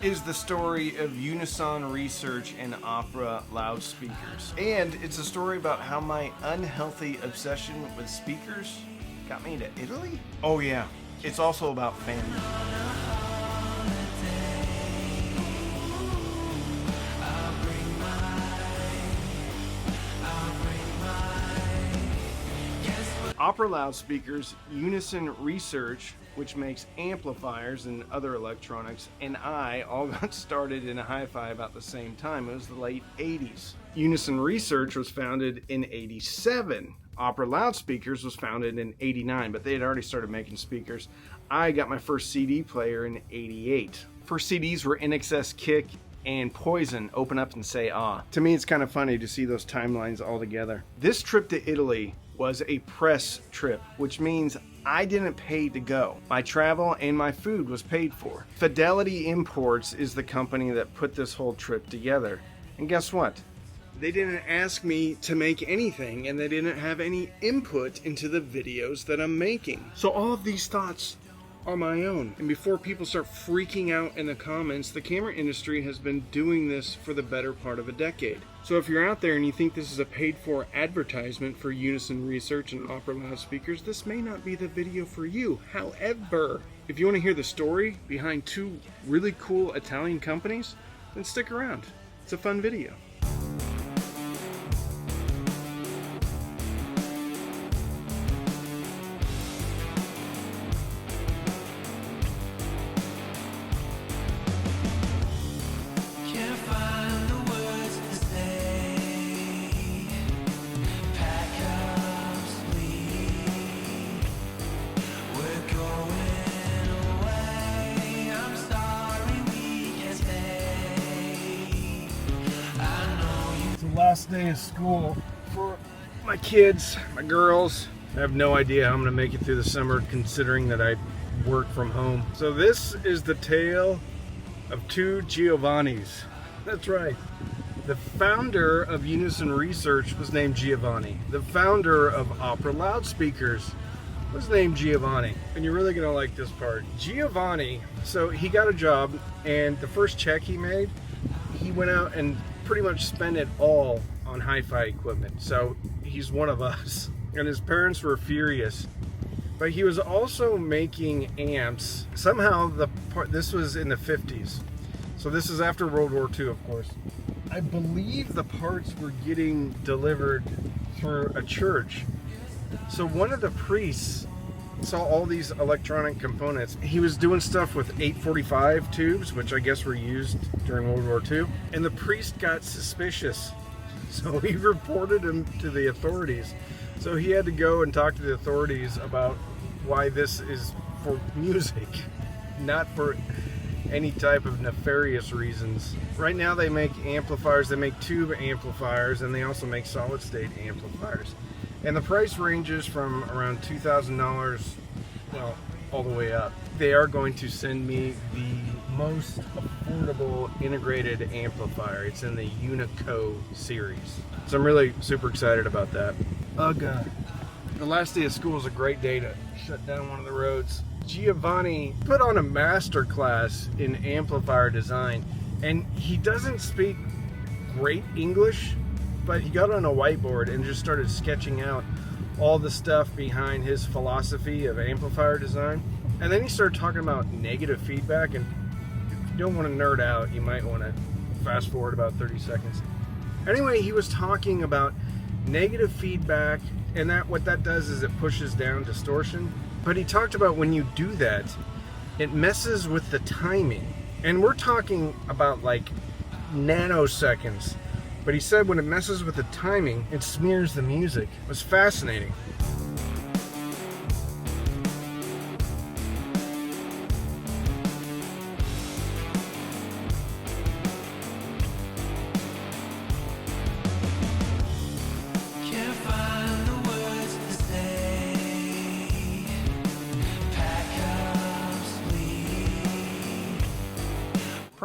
is the story of Unison Research and Opera loudspeakers. And it's a story about how my unhealthy obsession with speakers got me to Italy? Oh yeah, it's also about family. Opera loudspeakers, Unison Research, which makes amplifiers and other electronics, and I all got started in hi-fi about the same time. It was the late 80s. Unison Research was founded in 87. Opera Loudspeakers was founded in 89, but they had already started making speakers. I got my first CD player in 88. First CDs were INXS Kick and Poison, Open Up and Say Ah. To me, it's kind of funny to see those timelines all together. This trip to Italy was a press trip, which means I didn't pay to go. My travel and my food was paid for. Fidelity Imports is the company that put this whole trip together. And guess what? They didn't ask me to make anything, and they didn't have any input into the videos that I'm making. So all of these thoughts are my own. And before people start freaking out in the comments, the camera industry has been doing this for the better part of a decade. So if you're out there and you think this is a paid-for advertisement for Unison Research and Opera Loudspeakers, this may not be the video for you. However, if you want to hear the story behind two really cool Italian companies, then stick around. It's a fun video. Last day of school for my kids, my girls. I have no idea how I'm gonna make it through the summer considering that I work from home. So this is the tale of two Giovannis. That's right. The founder of Unison Research was named Giovanni. The founder of Opera Loudspeakers was named Giovanni. And you're really gonna like this part. Giovanni, so he got a job, and the first check he made, he went out and pretty much spent it all on hi-fi equipment. So he's one of us. And his parents were furious. But he was also making amps. Somehow this was in the 50s. So this is after World War II, of course. I believe the parts were getting delivered through a church. So one of the priests saw all these electronic components. He was doing stuff with 845 tubes, which I guess were used during World War II. And the priest got suspicious. So he reported him to the authorities. So he had to go and talk to the authorities about why this is for music, not for any type of nefarious reasons. Right now they make amplifiers, they make tube amplifiers, and they also make solid state amplifiers. And the price ranges from around $2,000, well, all the way up. They are going to send me the most affordable integrated amplifier. It's in the Unico series. So I'm really super excited about that. Ugh. The last day of school is a great day to shut down one of the roads. Giovanni put on a master class in amplifier design, and he doesn't speak great English, but he got on a whiteboard and just started sketching out all the stuff behind his philosophy of amplifier design. And then he started talking about negative feedback, and if you don't want to nerd out, you might want to fast forward about 30 seconds. Anyway, he was talking about negative feedback, and that what that does is it pushes down distortion. But he talked about when you do that, it messes with the timing. And we're talking about like nanoseconds. But he said when it messes with the timing, it smears the music. It was fascinating.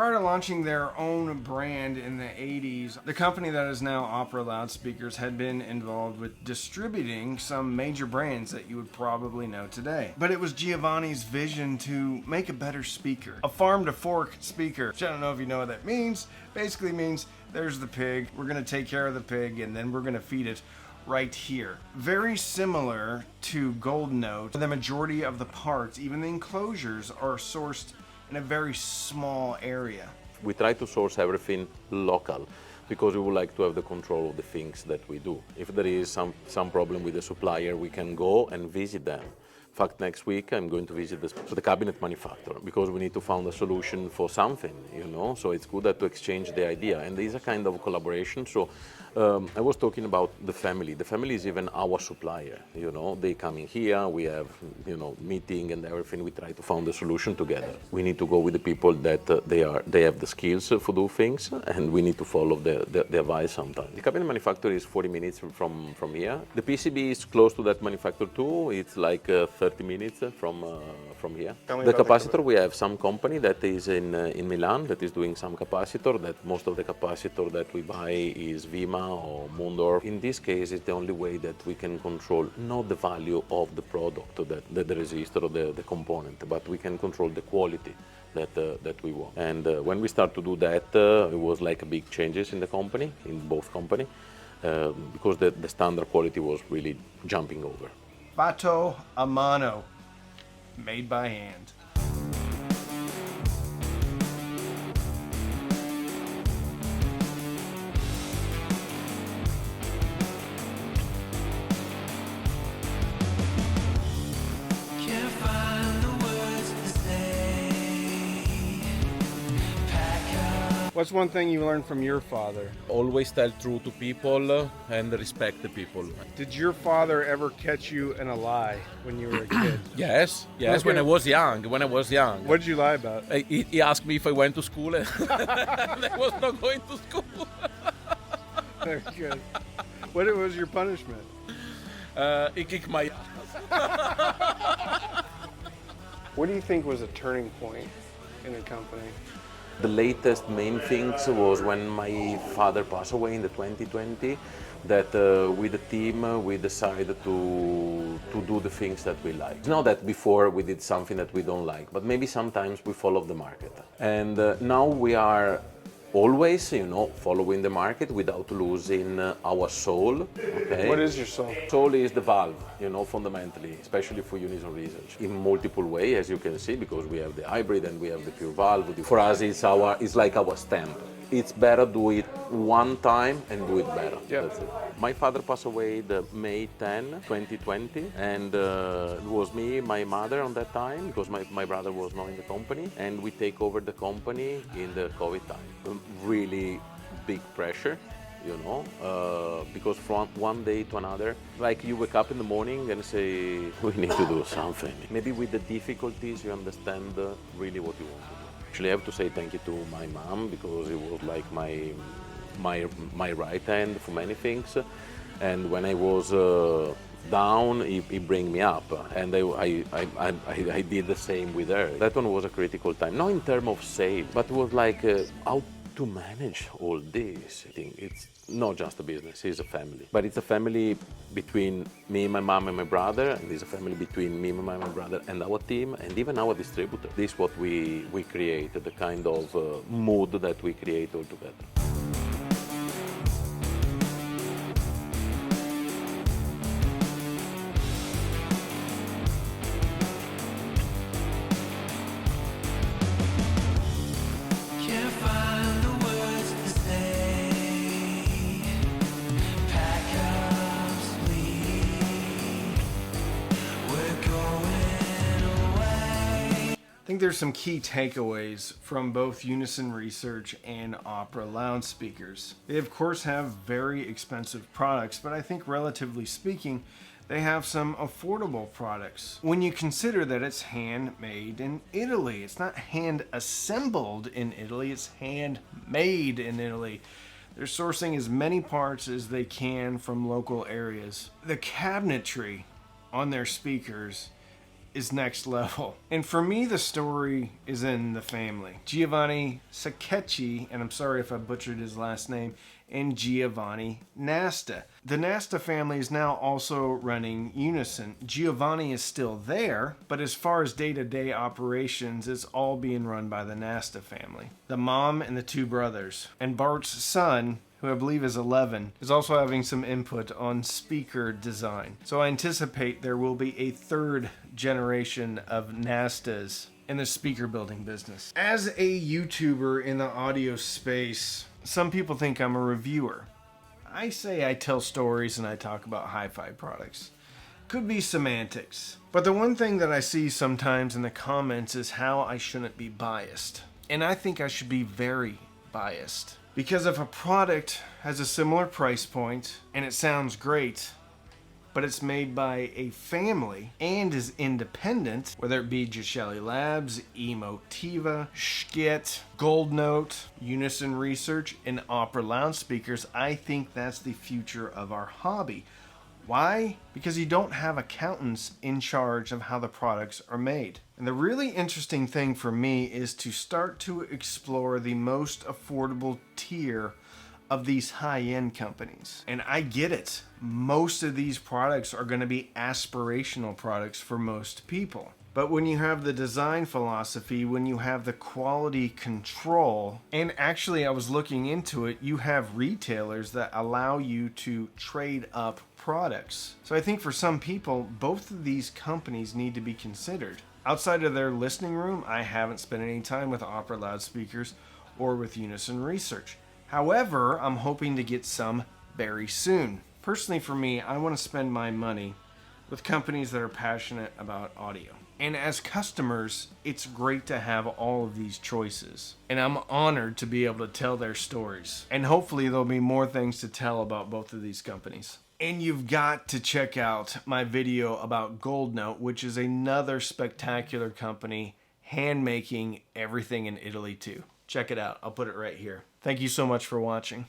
Prior to launching their own brand in the 80s, the company that is now Opera Loudspeakers had been involved with distributing some major brands that you would probably know today. But it was Giovanni's vision to make a better speaker. A farm-to-fork speaker, which I don't know if you know what that means. Basically means there's the pig, we're going to take care of the pig, and then we're going to feed it right here. Very similar to Gold Note. The majority of the parts, even the enclosures, are sourced in a very small area. We try to source everything local because we would like to have the control of the things that we do. If there is some problem with the supplier, we can go and visit them. In fact, next week I'm going to visit the cabinet manufacturer because we need to find a solution for something, you know. So it's good to exchange the idea, and there is a kind of collaboration. So I was talking about the family. The family is even our supplier, you know. They come in here, we have, you know, meeting and everything. We try to find a solution together. We need to go with the people that they have the skills to do things, and we need to follow the advice sometimes. The cabinet manufacturer is 40 minutes from here. The PCB is close to that manufacturer too. It's like 30 minutes from here. The capacitor, we have some company that is in Milan that is doing some capacitor. That most of the capacitor that we buy is Vima or Mundorf. In this case, it's the only way that we can control not the value of the product, the resistor or the component, but we can control the quality that we want. And when we start to do that, it was like a big changes in the company, in both company, because the standard quality was really jumping over. Fatto a mano, made by hand. What's one thing you learned from your father? Always tell truth to people and respect the people. Did your father ever catch you in a lie when you were a kid? Yes, Okay. when I was young. What did you lie about? He asked me if I went to school and I was not going to school. Very good. What was your punishment? He kicked my ass. What do you think was a turning point in the company? The latest main things was when my father passed away in the 2020, that with the team we decided to do the things that we like. It's not that before we did something that we don't like, but maybe sometimes we follow the market. And now we are always, you know, following the market without losing our soul. Okay? What is your soul? Soul is the valve, you know, fundamentally, especially for Unison Research. In multiple ways, as you can see, because we have the hybrid and we have the pure valve. For us, it's like our stamp. It's better do it one time and do it better. Yeah. That's it. My father passed away the May 10, 2020, and it was me, my mother on that time, because my brother was not in the company, and we take over the company in the COVID time. Really big pressure, you know, because from one day to another, like you wake up in the morning and say, we need to do something. Maybe with the difficulties, you understand really what you want to do. Actually, I have to say thank you to my mom, because it was like my right hand for many things. And when I was down, he bring me up, and I did the same with her. That one was a critical time, not in terms of sales, but it was like how to manage all this. I think it's not just a business, it's a family. But it's a family between me, my mom, and my brother, and it's a family between me, my brother, and our team, and even our distributor. This is what we create, the kind of mood that we create all together. I think there's some key takeaways from both Unison Research and Opera Loudspeakers. They of course have very expensive products, but I think relatively speaking, they have some affordable products. When you consider that it's handmade in Italy, it's not hand assembled in Italy, it's handmade in Italy. They're sourcing as many parts as they can from local areas. The cabinetry on their speakers is next level. And for me, the story is in the family. Giovanni Sacchetti, and I'm sorry if I butchered his last name, and Giovanni Nasta. The Nasta family is now also running Unison. Giovanni is still there, but as far as day-to-day operations, it's all being run by the Nasta family. The mom and the two brothers. And Bart's son, who I believe is 11, is also having some input on speaker design. So I anticipate there will be a third generation of Nastas in the speaker building business. As a YouTuber in the audio space, some people think I'm a reviewer. I say I tell stories and I talk about hi-fi products. Could be semantics. But the one thing that I see sometimes in the comments is how I shouldn't be biased. And I think I should be very biased. Because if a product has a similar price point and it sounds great, but it's made by a family and is independent, whether it be Geshelli Labs, Emotiva, Skit, Gold Note, Unison Research, and Opera loudspeakers, I think that's the future of our hobby. Why? Because you don't have accountants in charge of how the products are made. And the really interesting thing for me is to start to explore the most affordable tier of these high-end companies. And I get it. Most of these products are going to be aspirational products for most people. But when you have the design philosophy, when you have the quality control, and actually I was looking into it, you have retailers that allow you to trade up products. So I think for some people, both of these companies need to be considered. Outside of their listening room, I haven't spent any time with Opera loudspeakers or with Unison Research. However, I'm hoping to get some very soon. Personally for me, I want to spend my money with companies that are passionate about audio. And as customers, it's great to have all of these choices. And I'm honored to be able to tell their stories. And hopefully there'll be more things to tell about both of these companies. And you've got to check out my video about Gold Note, which is another spectacular company, hand making everything in Italy too. Check it out. I'll put it right here. Thank you so much for watching.